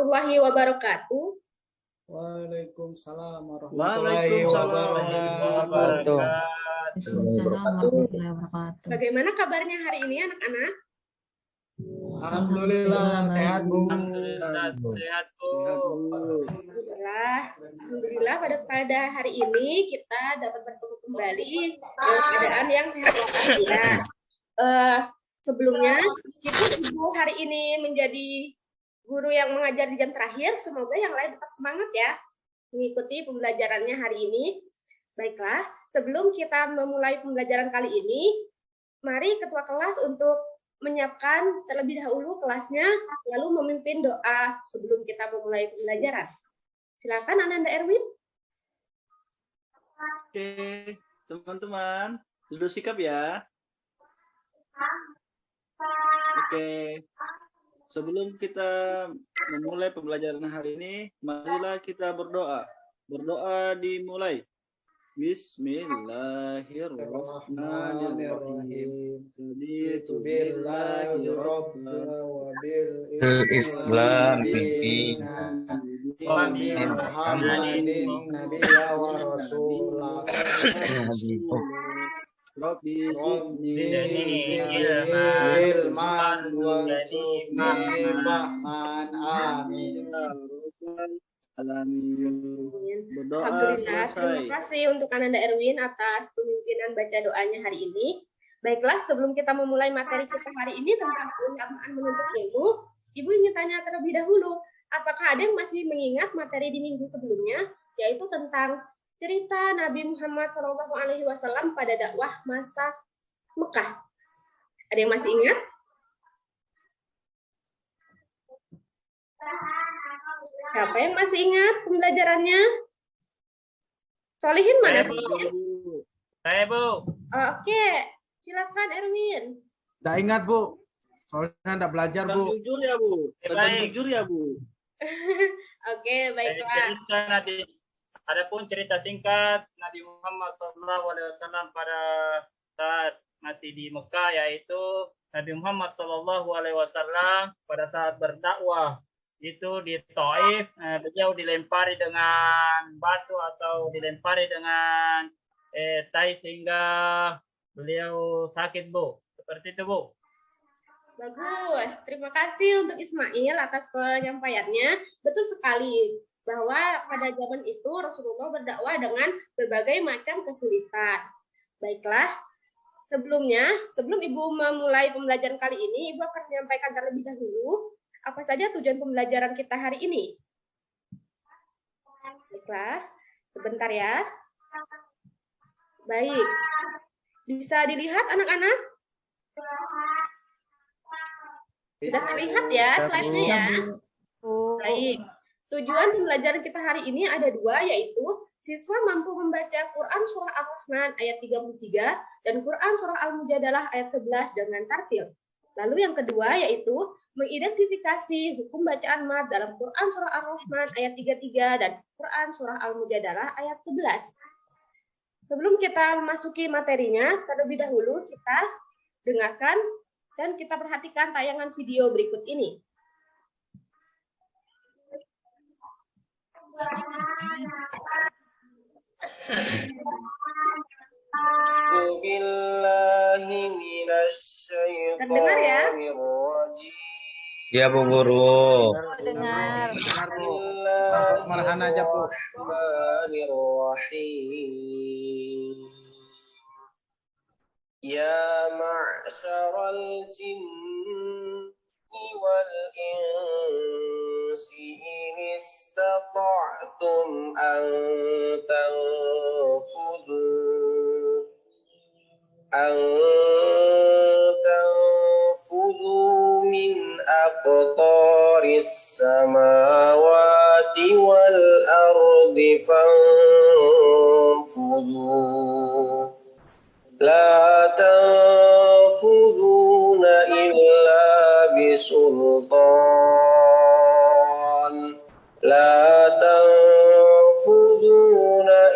warahmatullahi wabarakatuh. Waalaikumsalam warahmatullahi wabarakatuh. Bagaimana kabarnya hari ini anak-anak? Alhamdulillah sehat Bu. Sehat Bu. Alhamdulillah pada hari ini kita dapat bertemu kembali dalam keadaan yang sehat walafiat. Sebelumnya, meskipun Ibu hari ini menjadi guru yang mengajar di jam terakhir, semoga yang lain tetap semangat ya mengikuti pembelajarannya hari ini. Baiklah, sebelum kita memulai pembelajaran kali ini, mari ketua kelas untuk menyiapkan terlebih dahulu kelasnya, lalu memimpin doa sebelum kita memulai pembelajaran. Silakan Ananda Erwin. Oke, teman-teman, duduk sikap ya. Oke, sebelum kita memulai pembelajaran hari ini, marilah kita berdoa. Berdoa dimulai. Bismillahirrahmanirrahim. Raditu billahi rabban wa bil islami wa bi Muhammadin nabiyya wa rasulah. Rabbi zidni ilman warzuqni fahman. Amin. Berdoa selesai. Terima kasih untuk Ananda Erwin atas pemimpinan baca doanya hari ini. Baiklah, sebelum kita memulai materi kita hari ini tentang keutamaan menuntut ilmu, Ibu ingin tanya terlebih dahulu, apakah ada yang masih mengingat materi di minggu sebelumnya, yaitu tentang cerita Nabi Muhammad SAW pada dakwah masa Mekah? Ada yang masih ingat? Siapa yang masih ingat pembelajarannya? Solihin mana? Saya, Bu. Oke, silakan Erwin. Tidak ingat Bu, soalnya tidak belajar Bu. Jujur ya Bu. Jujur ya Bu. Oke, baiklah. Adapun cerita singkat Nabi Muhammad SAW pada saat masih di Mekah, yaitu Nabi Muhammad SAW pada saat berdakwah itu di Taif, beliau dilempari dengan batu atau dilempari dengan tai sehingga beliau sakit Bu. Seperti itu Bu. Bagus, terima kasih untuk Ismail atas penyampaiannya. Betul sekali bahwa pada zaman itu Rasulullah berdakwah dengan berbagai macam kesulitan. Baiklah, sebelum Ibu memulai pembelajaran kali ini, Ibu akan menyampaikan terlebih dahulu apa saja tujuan pembelajaran kita hari ini. Baiklah, sebentar ya. Baik, bisa dilihat anak-anak? Sudah terlihat ya slide-nya ya? Baik. Tujuan pembelajaran kita hari ini ada dua, yaitu siswa mampu membaca Quran Surah Ar-Rahman ayat 33 dan Quran Surah Al-Mujadalah ayat 11 dengan tartil. Lalu yang kedua yaitu mengidentifikasi hukum bacaan mad dalam Quran Surah Ar-Rahman ayat 33 dan Quran Surah Al-Mujadalah ayat 11. Sebelum kita memasuki materinya, terlebih dahulu kita dengarkan dan kita perhatikan tayangan video berikut ini. Terdengar ya? Ya Bu Guru. Dengar. Malahan aja Bu. Ya ma'syaral jinni wal insi in istata'tum an tanfudu min aqtaris samawati wal ardi fanfudu la tanfuduna illa bisultan la tanfuduna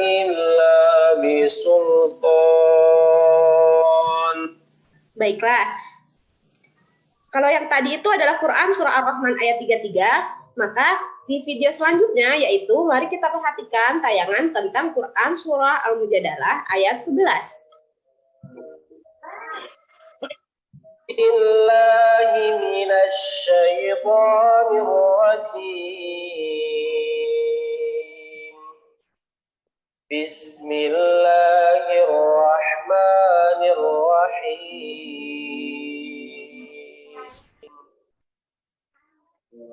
illa bisultan. Baiklah. Kalau yang tadi itu adalah Quran Surah Ar-Rahman ayat 33. Maka di video selanjutnya yaitu mari kita perhatikan tayangan tentang Quran surah Al-Mujadalah ayat 11. billahi minasyaitonir rajim. Bismillahirrahmanirrahim.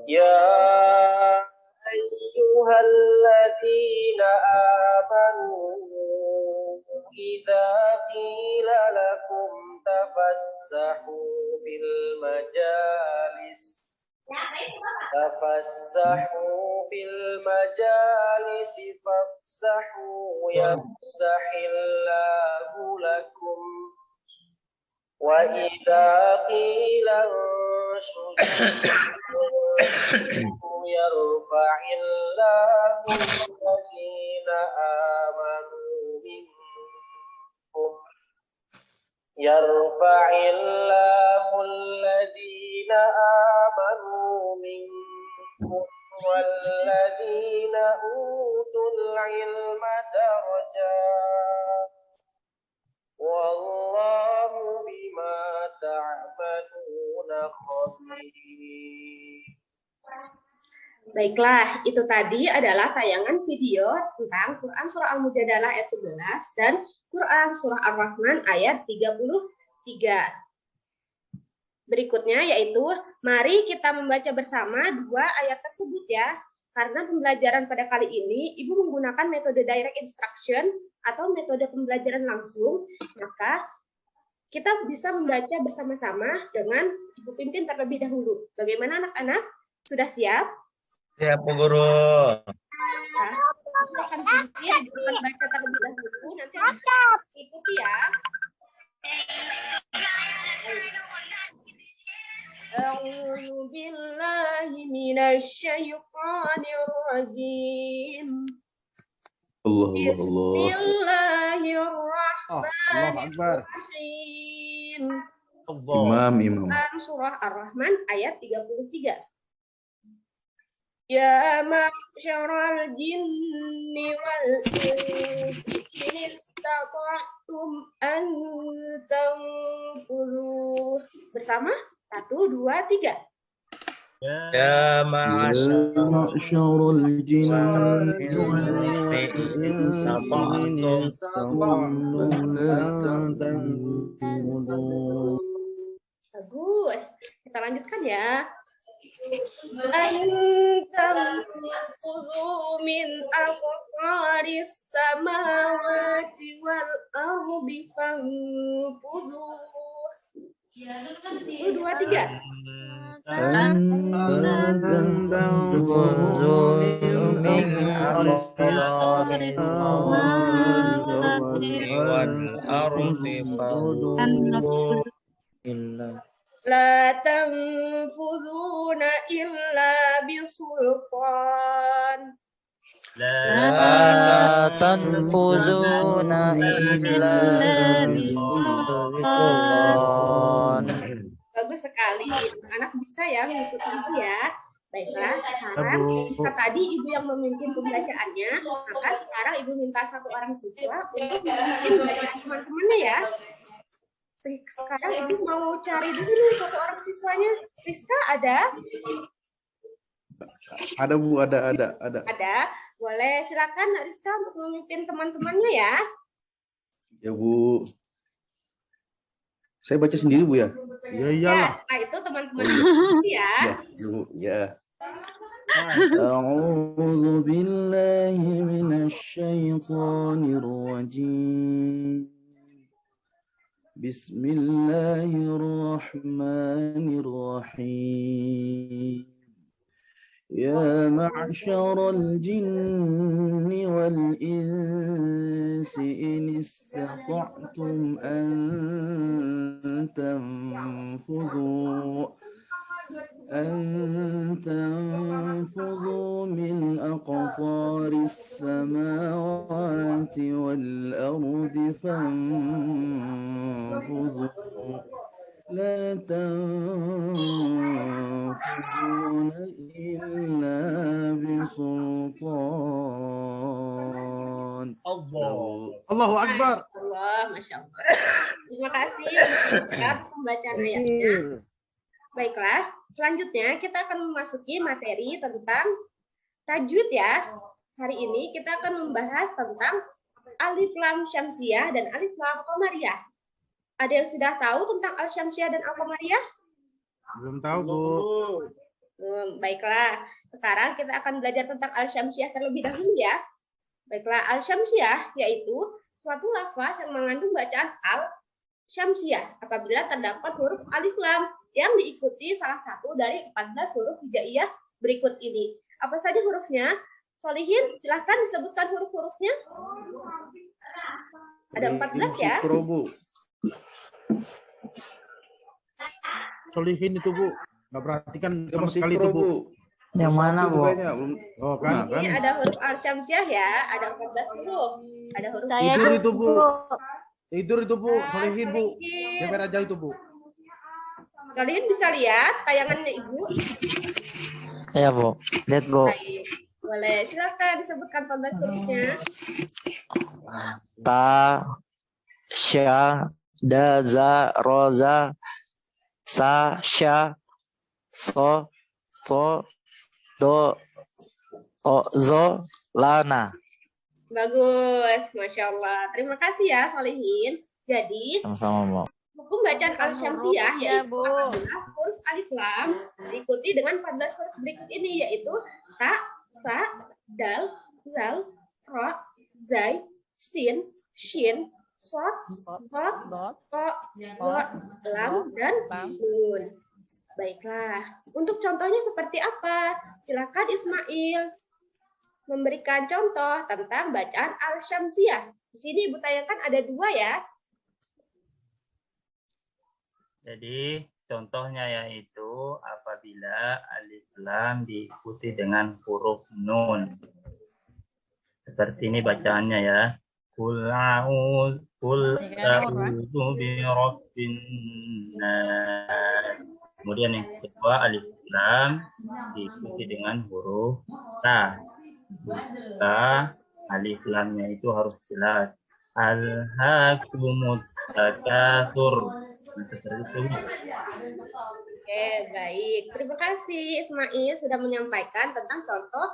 Ya ayyuhalladzina amanu idza qila lakum tafassahu bil majalis fafsahu yafsahillahu lakum wa idza qila yarfa'illahu alladhina amanu minkum walladhina utul ilma darajat wallahu bima ta'maluna khabir. Baiklah, itu tadi adalah tayangan video tentang Quran surah Al-Mujadalah ayat 11 dan Quran surah Ar-Rahman ayat 33. Berikutnya yaitu mari kita membaca bersama dua ayat tersebut ya. Karena pembelajaran pada kali ini Ibu menggunakan metode direct instruction atau metode pembelajaran langsung, maka kita bisa membaca bersama-sama dengan Ibu pimpin terlebih dahulu. Bagaimana anak-anak? Sudah siap? Siap, Bu Guru. Nah, Ibu akan pimpin, Ibu akan baca terlebih dahulu, nanti ikuti ya. A'udzu billahi minasyaitonir rajim. Bismillahirrahmanirrahim. Imam. Surah Ar-Rahman ayat 33. Ya ma'syaral jinni wal insi in istata'tum an tanfudhu. Bersama 1, 2, 3. Ya ma'asyaral jinni wal insi in istata'tum. Bagus. Kita lanjutkan ya. Antam kuzu min aqtaris samawati wal ardi fanfudu. 1, 2, 3. La tanfuduna illa bisultan. La tanfuzuna illa bisultan. Bagus sekali. Anak bisa ya mengikuti Ibu ya. Baiklah, sekarang jika tadi Ibu yang memimpin pembacaannya, maka sekarang Ibu minta satu orang siswa untuk memimpin bacaan teman-temannya ya. Sekarang Ibu mau cari dulu nih satu orang siswanya. Rizka ada? Ada Bu, ada. Ada. Boleh silakan Rizka untuk memimpin teman-temannya ya. Ya Bu. Saya baca sendiri Bu ya? Ya iyalah. Nah itu teman-teman ya. Bu, ya. A'udzu billahi minasyaitonir rajim. Bismillahirrahmanirrahim. Ya ma'syaral jinni wal insi in istata'tum an tanfudhu min aqtaris samawati wal ardi fanfudhu لا تنفذون إلا بسلطان Allahu Akbar. Masya Allah. Terima kasih untuk pembacaan ayatnya. Baiklah, selanjutnya kita akan memasuki materi tentang tajwid ya. Hari ini kita akan membahas tentang alif lam syamsiah dan alif lam qamariyah. Ada yang sudah tahu tentang al syamsiah dan al qamariyah? Belum tahu, Bu. Baiklah, sekarang kita akan belajar tentang al syamsiah terlebih dahulu ya. Baiklah, al syamsiah yaitu suatu lafaz yang mengandung bacaan al syamsiah apabila terdapat huruf alif lam yang diikuti salah satu dari 14 huruf hijaiyah berikut ini. Apa saja hurufnya? Solihin, silahkan disebutkan huruf-hurufnya. Ada 14 ya. Solihin itu, Bu. Nggak perhatikan sama sekali itu, Bu. Yang mana, Bu? Oh, kan? Ini ada huruf al-syamsiah ya, ada 14 huruf. Ada huruf Tidur itu, Bu. Tidur itu, Bu. Solihin, Bu. DP Raja itu, Bu. Kalian bisa lihat tayangannya Ibu? Ya, Bu. Lihat, Bu. Baik. Boleh, silakan disebutkan 14 hurufnya. Ta, sya, da, za, ro, za, sa, sya, so, to, do, o, zo, lana. Bagus, Masya Allah. Terima kasih ya, Solihin. Jadi, Sama-sama, Bu. hukum bacaan al-syamsiyah yaitu apabila huruf alif lam diikuti dengan 14 huruf berikut ini, yaitu ta, sa, dal, zal, ro, zai, sin, shin, sod, dot, ko, do, lam, dan nun. Baiklah, untuk contohnya seperti apa? Silakan Ismail memberikan contoh tentang bacaan al-syamsiyah. Di sini Ibu tayangkan ada 2 ya. Jadi contohnya yaitu apabila alif lam diikuti dengan huruf nun. Seperti ini bacaannya ya. Qul a'udzu bi rabbin nas. Kemudian yang kedua alif lam diikuti dengan huruf ta. Maka alif lamnya itu harus jelas. Alhaakumut takatsur. Oke, baik. Terima kasih Ismail sudah menyampaikan tentang contoh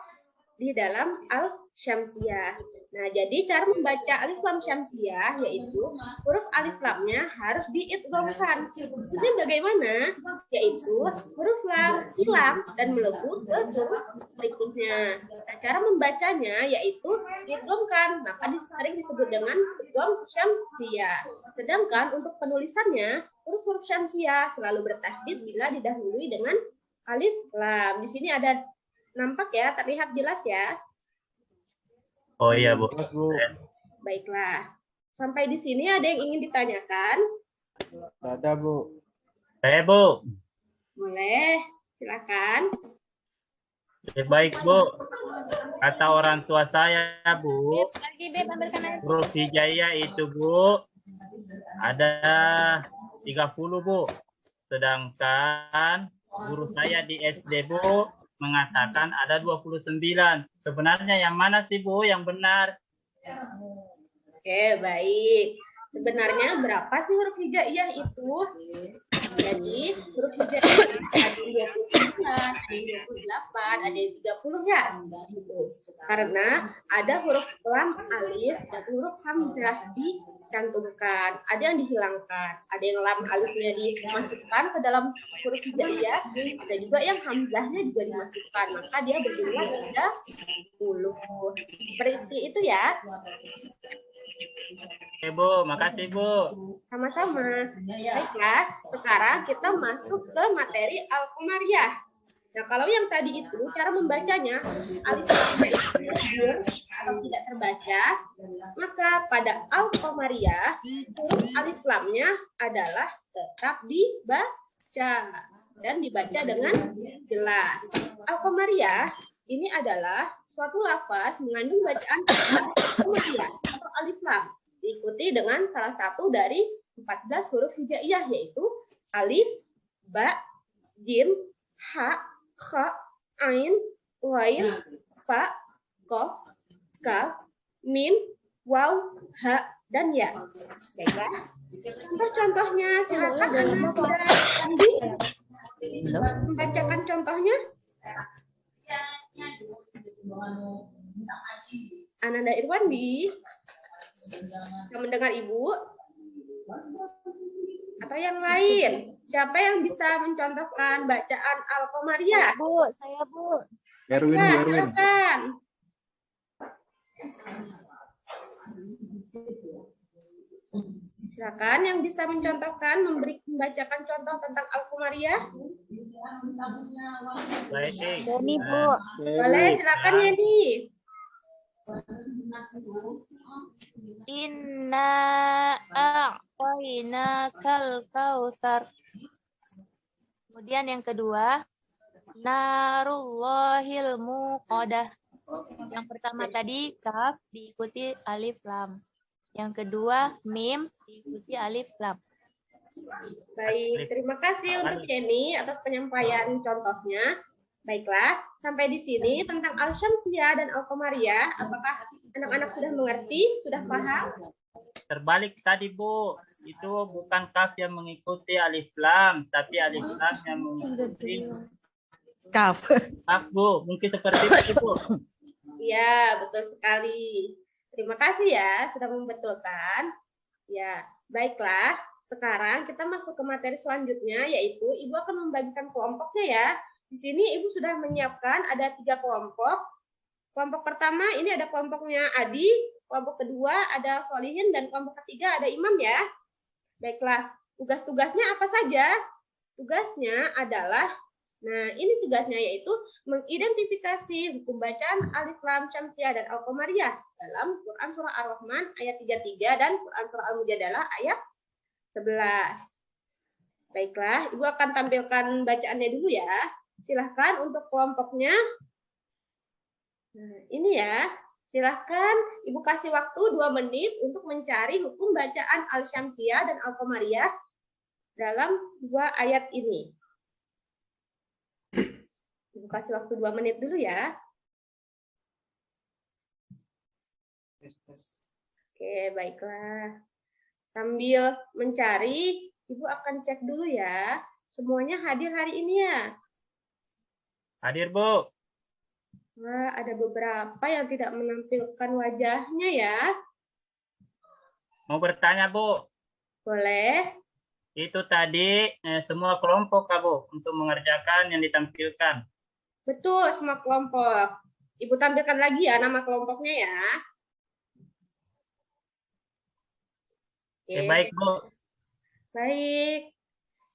di dalam al-syamsiyah. Nah, jadi cara membaca alif lam syamsiyah yaitu huruf alif lamnya harus diidghamkan. Maksudnya bagaimana? Yaitu huruf lam hilang dan melebur ke huruf berikutnya. Nah, cara membacanya yaitu diidghamkan, maka sering disebut dengan idgham syamsiyah. Sedangkan untuk penulisannya, huruf-huruf syamsiyah selalu bertasydid bila didahului dengan alif lam. Di sini ada nampak ya, terlihat jelas ya. Oh iya, Bu. Baiklah. Sampai di sini ada yang ingin ditanyakan? Ada, Bu. Bu. Boleh, silakan. Baik, Bu. Kata orang tua saya, Bu, huruf hijaiyah itu, Bu, ada 30, Bu. Sedangkan guru saya di SD, Bu, mengatakan ada 29. Sebenarnya yang mana sih, Bu, yang benar? Oke, baik. Sebenarnya berapa sih huruf hijaiyah itu? Jadi, huruf hijaiyah ada yang 29, ada yang 28, ada yang 30 ya. Karena ada huruf lam alif dan huruf hamzah dicantumkan, ada yang dihilangkan, ada yang lam alifnya dimasukkan ke dalam huruf hijaiyah, ada juga yang hamzahnya juga dimasukkan, maka dia berjumlah 30. Seperti itu ya. Oke, Bu, makasih, Bu. Sama-sama. Baiklah, sekarang kita masuk ke materi al-qamariyah. Nah, kalau yang tadi itu cara membacanya alif lam atau tidak terbaca, maka pada al-qamariyah huruf alif lamnya adalah tetap dibaca dan dibaca dengan jelas. Al-qamariyah ini adalah suatu lafaz mengandung bacaan qamariyah atau alif lam diikuti dengan salah satu dari 14 huruf hijaiyah yaitu alif, ba, jim, ha, kha, ain, ghain, fa, qaf, kaf, mim, waw, ha, dan ya. Baiklah. Contoh-contohnya silakan Ananda Irwandi membacakan contohnya. Ananda Irwandi, yang mendengar Ibu atau yang lain? Siapa yang bisa mencontohkan bacaan Al-Qamariyah? Bu, saya Bu. Erwin, Ya, Erwin. silakan. Silakan yang bisa mencontohkan, membacakan contoh tentang Al-Qamariyah. Baik. Deni Bu. Boleh, silakan Yeni. Inna a'tainakal kautsar. Kemudian yang kedua, narullahil muqadah. Yang pertama tadi kaf diikuti alif lam. Yang kedua mim diikuti alif lam. Baik, terima kasih untuk Yeni atas penyampaian contohnya. Baiklah, sampai di sini tentang Al-Syamsiyah dan Al-Qamariyah. Apakah anak-anak sudah mengerti, sudah paham? Terbalik tadi Bu, itu bukan kaf yang mengikuti alif lam, tapi alif lam yang mengikuti Kaf. kaf Bu. Mungkin seperti itu Bu. Iya, betul sekali. Terima kasih ya sudah membetulkan. Ya, baiklah. Sekarang kita masuk ke materi selanjutnya, yaitu Ibu akan membagikan kelompoknya ya. Di sini Ibu sudah menyiapkan ada 3 kelompok. Kelompok pertama ini ada kelompoknya Adi, kelompok kedua ada Solihin, dan kelompok ketiga ada Imam ya. Baiklah, tugas-tugasnya apa saja? Tugasnya adalah, nah ini tugasnya yaitu mengidentifikasi hukum bacaan alif lam syamsiyah dan al-qamariyah dalam Quran surah Ar-Rahman ayat 33 dan Quran surah Al-Mujadalah ayat 11. Baiklah, Ibu akan tampilkan bacaannya dulu ya. Silahkan untuk kelompoknya. Nah, ini ya. Silahkan Ibu kasih waktu 2 menit untuk mencari hukum bacaan Al-Syamsiyah dan Al-Qamariyah dalam 2 ayat ini. Ibu kasih waktu 2 menit dulu ya. Oke, baiklah. Sambil mencari, Ibu akan cek dulu ya. Semuanya hadir hari ini ya. Hadir Bu. Wah, ada beberapa yang tidak menampilkan wajahnya ya. Mau bertanya Bu. Boleh? Itu tadi semua kelompok Kak Bu untuk mengerjakan yang ditampilkan. Betul, semua kelompok. Ibu tampilkan lagi ya nama kelompoknya ya. Oke, baik Bu. Baik.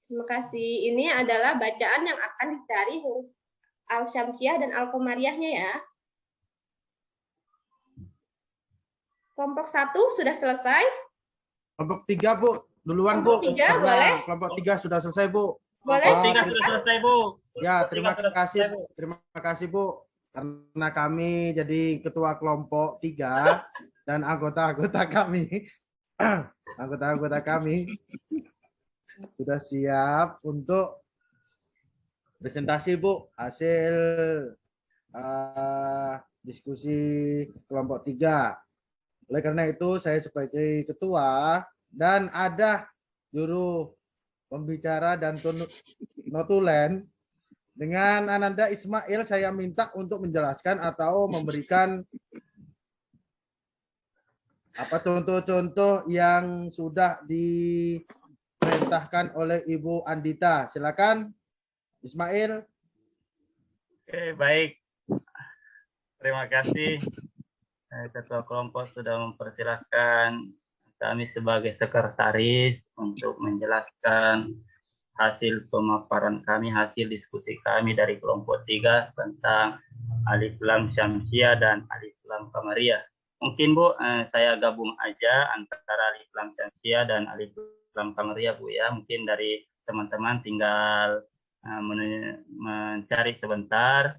Terima kasih. Ini adalah bacaan yang akan dicari huruf Al-Syamsiyah dan Al-Qamariyahnya ya. Kelompok 1 sudah selesai. Kelompok 3 Bu, duluan Bu. Kelompok 3 Karena boleh. Kelompok 3 sudah selesai Bu. Boleh. Kelompok 3 sudah selesai Bu. Ya, terima Kelompok 3 sudah kasih. selesai, Bu. Terima kasih Bu. Karena kami jadi ketua kelompok 3 dan anggota-anggota kami sudah siap untuk presentasi Bu hasil diskusi kelompok 3. Oleh karena itu saya sebagai ketua dan ada juru pembicara dan notulen dengan Ananda Ismail, saya minta untuk menjelaskan atau memberikan apa contoh-contoh yang sudah diperintahkan oleh Ibu Andita. Silakan Ismail. Oke, baik. Terima kasih. Ketua kelompok sudah mempersilahkan kami sebagai sekretaris untuk menjelaskan hasil pemaparan kami, hasil diskusi kami dari kelompok 3 tentang alif lam syamsiyah dan alif lam qamariyah. Mungkin Bu, saya gabung aja antara alif lam syamsiyah dan alif lam qamariyah Bu ya. Mungkin dari teman-teman tinggal mencari sebentar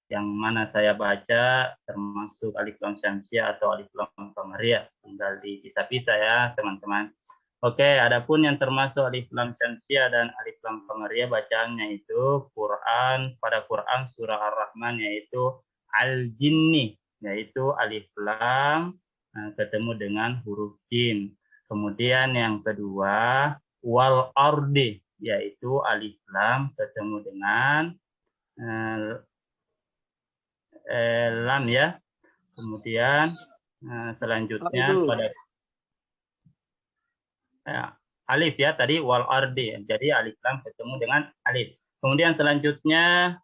yang mana saya baca termasuk alif lam syamsiyah atau alif lam qamariyah. Tinggal dipisah-pisah ya teman-teman. Oke, adapun yang termasuk alif lam syamsiah dan alif lam qamariyah bacaannya itu pada Quran surah Ar-Rahman yaitu al-jinni, yaitu alif lam ketemu dengan huruf jim. Kemudian yang kedua wal ardi, yaitu alif lam ketemu dengan lam ya. Kemudian selanjutnya pada alif ya tadi wal ardi, jadi alif lam ketemu dengan alif. Kemudian selanjutnya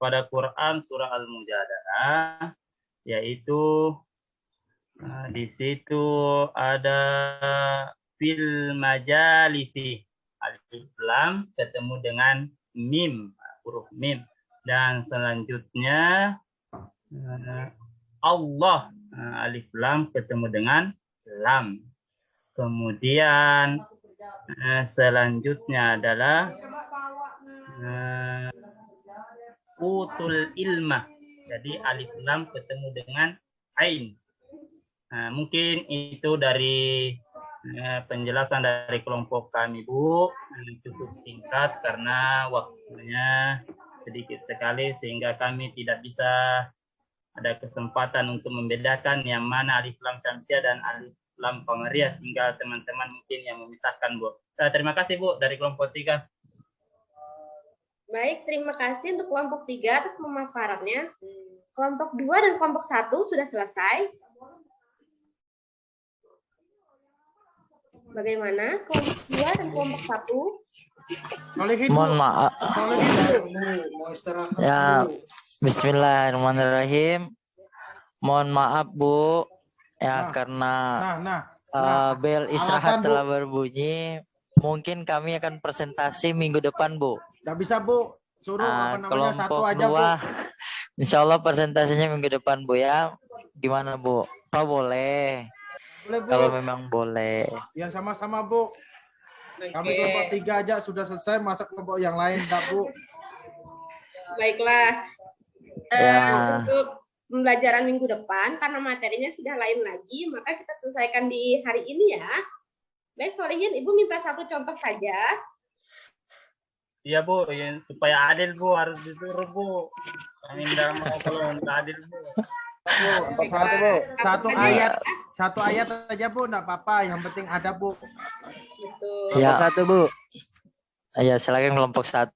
pada Quran surah Al-Mujadalah, yaitu di situ ada fil majalisi, alif lam ketemu dengan mim, huruf mim. Dan selanjutnya Allah, alif lam ketemu dengan lam. Kemudian selanjutnya adalah utul ilmah. Jadi alif lam ketemu dengan ain. Mungkin itu dari penjelasan dari kelompok kami, Bu. Cukup singkat karena waktunya sedikit sekali sehingga kami tidak bisa ada kesempatan untuk membedakan yang mana alif lam syamsiah dan alif lam qamariyah, tinggal teman-teman mungkin yang memisahkan, Bu. Terima kasih, Bu, dari kelompok 3. Baik, terima kasih untuk kelompok 3 atas pemaparannya. Kelompok 2 dan kelompok 1 sudah selesai. Bagaimana kelompok 2 dan kelompok 1? Mohon maaf. Ya, bismillahirrahmanirrahim. Mohon maaf, Bu. Ya, karena bel istirahat telah berbunyi. Mungkin kami akan presentasi minggu depan, Bu. Nggak bisa, Bu. Suruh satu Kelompok aja, Bu. 2. Insya Allah presentasinya minggu depan, Bu ya. Gimana, Bu? Apa boleh? Boleh, Bu. Kalau memang boleh. Ya sama-sama, Bu. Kami kelompok 3 aja sudah selesai, masa kelompok yang lain enggak, Bu? Baiklah. Ya. Untuk pembelajaran minggu depan, karena materinya sudah lain lagi, maka kita selesaikan di hari ini ya. Baik, Solihin, Ibu minta satu contoh saja. Iya, Bu, ya, supaya adil, Bu, harus disuruh, Bu. Kami tidak mau kalau nggak adil, Bu. Satu ayat aja, Bu, enggak apa-apa, yang penting ada, Bu. Betul. Ya. Satu, Bu. Ya, silakan kelompok 1.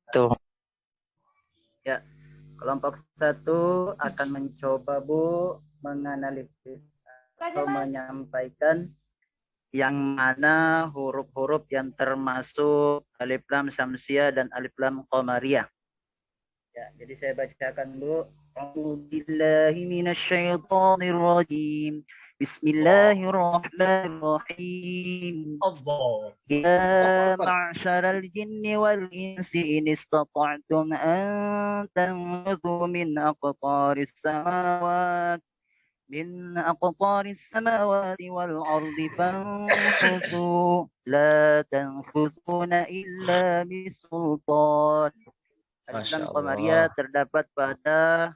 Ya, kelompok 1 akan mencoba, Bu, menganalisis atau menyampaikan yang mana huruf-huruf yang termasuk alif lam syamsiah dan alif lam qamariyah. Ya, jadi saya bacakan, Bu. A'udzubillahi minasyaitonir rajim. Bismillahirrahmanirrahim. Allah. Ya ma'syaral jinni wal insi in istata'tum an tanfudhu min aqtaris samawati wal ardi fanfudhu la tanfudhuna illa bisultan. Alif lam qamariyah terdapat pada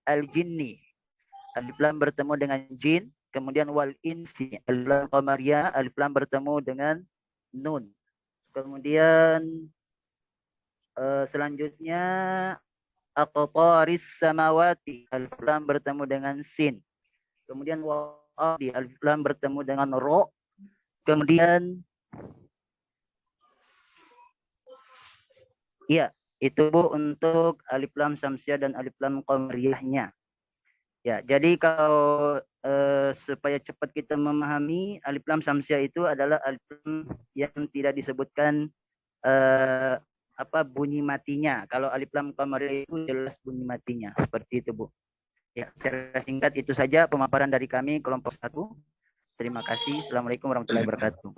al-jinni. Alif lam bertemu dengan jin, kemudian wal insi, alif lam qamariyah, alif lam bertemu dengan nun. Kemudian selanjutnya aqtaris samawati, alif lam bertemu dengan sin. Kemudian wa'adi, alif lam bertemu dengan ro. Kemudian iya, itu, Bu, untuk alif lam syamsiah dan alif lam qamariyahnya. Ya, jadi kalau supaya cepat kita memahami, alif lam syamsiah itu adalah alif lam yang tidak disebutkan bunyi matinya. Kalau alif lam qamariyah itu jelas bunyi matinya. Seperti itu, Bu. Ya, secara singkat itu saja pemaparan dari kami kelompok 1. Terima kasih. Assalamualaikum warahmatullahi wabarakatuh.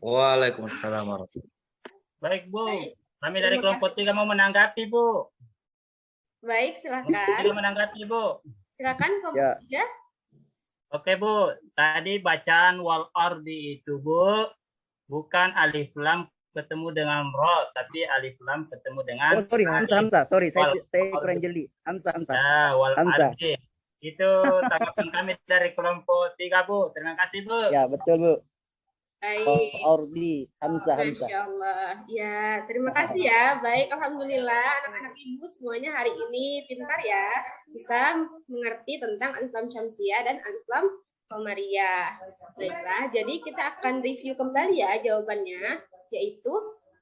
Waalaikumsalam warahmatullahi wabarakatuh. Baik, Bu. Kami dari kelompok 3 mau menanggapi, Bu. Baik, silakan. Tidak menanggapi, Bu. Silakan kelompok 3. Oke, Bu. Tadi bacaan wal ardi itu, Bu, bukan alif lam ketemu dengan ro, tapi alif lam ketemu dengan Hamzah. Sorry, saya kurang jeli. Hamzah. Ya, wal Hamzah. ardi. Itu tanggapan kami dari kelompok 3, Bu. Terima kasih, Bu. Ya, betul, Bu. Baik. Ordi, Hamzah. Masya Allah. Ya, terima kasih ya. Baik, alhamdulillah anak-anak ibu semuanya hari ini pintar ya, bisa mengerti tentang Alif Lam Syamsiah dan Alif Lam Qamariyah. Baiklah, jadi kita akan review kembali ya jawabannya, yaitu,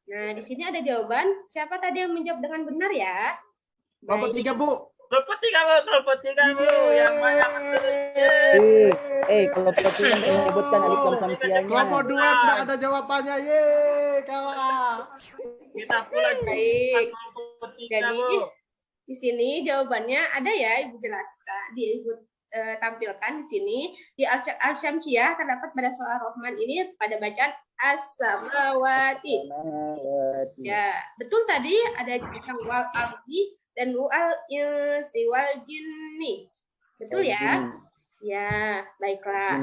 nah di sini ada jawaban. Siapa tadi yang menjawab dengan benar ya? Kelompok 3, Bu. Kelompok 3, Bu. Kelompok 3, Bu. Yang banyak betul. Kelompok 3 yang menyebutkan Alif Lam Syamsiahnya. Kelompok 2 tidak ada jawabannya. Kalah. Kita pulang. Baik. Kelompok 3, Jadi Bu. di sini jawabannya ada ya, Ibu jelaskan, Ibu tampilkan di sini. Di Al-Syamsiah terdapat pada surah Ar-Rahman ini pada bacaan As-Samawati. Ya, betul tadi ada tentang wal ardi dan wal insi wal jinni. Betul ya? Ya, baiklah.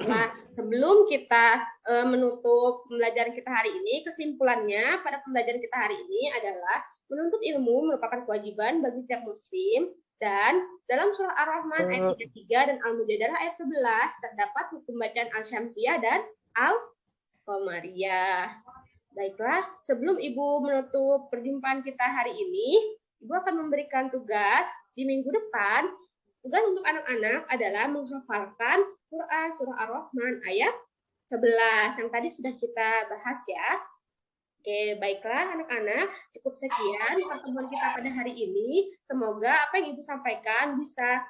Nah, sebelum kita menutup pembelajaran kita hari ini, kesimpulannya pada pembelajaran kita hari ini adalah menuntut ilmu merupakan kewajiban bagi setiap muslim, dan dalam surah Ar-Rahman ayat 33 dan Al-Mujadalah ayat 11 terdapat hukum bacaan Al-Syamsiah dan Al-Qamariyah. Baiklah, sebelum Ibu menutup perjumpaan kita hari ini, Ibu akan memberikan tugas di minggu depan. Tugas untuk anak-anak adalah menghafalkan Quran surah Ar-Rahman ayat 11 yang tadi sudah kita bahas ya. Oke, baiklah anak-anak, cukup sekian pertemuan kita pada hari ini. Semoga apa yang Ibu sampaikan bisa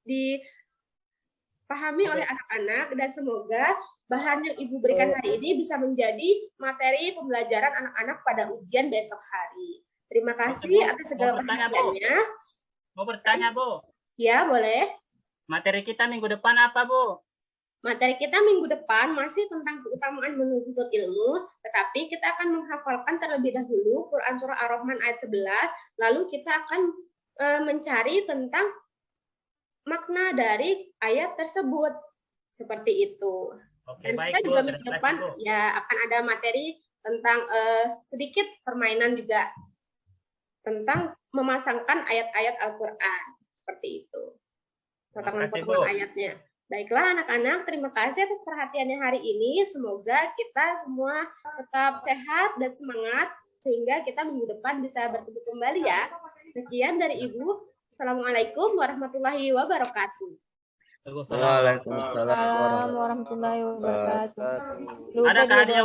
dipahami oleh anak-anak, dan semoga bahan yang Ibu berikan hari ini bisa menjadi materi pembelajaran anak-anak pada ujian besok hari. Terima kasih atas segala perhatiannya. Mau bertanya, Bu? Ya, boleh. Materi kita minggu depan apa, Bu? Materi kita minggu depan masih tentang keutamaan menuntut ilmu, tetapi kita akan menghafalkan terlebih dahulu Quran Surah Ar-Rahman ayat 11, lalu kita akan mencari tentang makna dari ayat tersebut. Seperti itu. Oke, Dan baik, kita Bu. juga minggu depan Bu. ya akan ada materi tentang sedikit permainan juga tentang memasangkan ayat-ayat Al-Quran. Seperti itu. Potongan-potongan ayatnya. Baiklah anak-anak, terima kasih atas perhatiannya hari ini. Semoga kita semua tetap sehat dan semangat sehingga kita minggu depan bisa bertemu kembali ya. Sekian dari Ibu. Assalamualaikum warahmatullahi wabarakatuh. Waalaikumsalam warahmatullahi wabarakatuh. Ada hadiah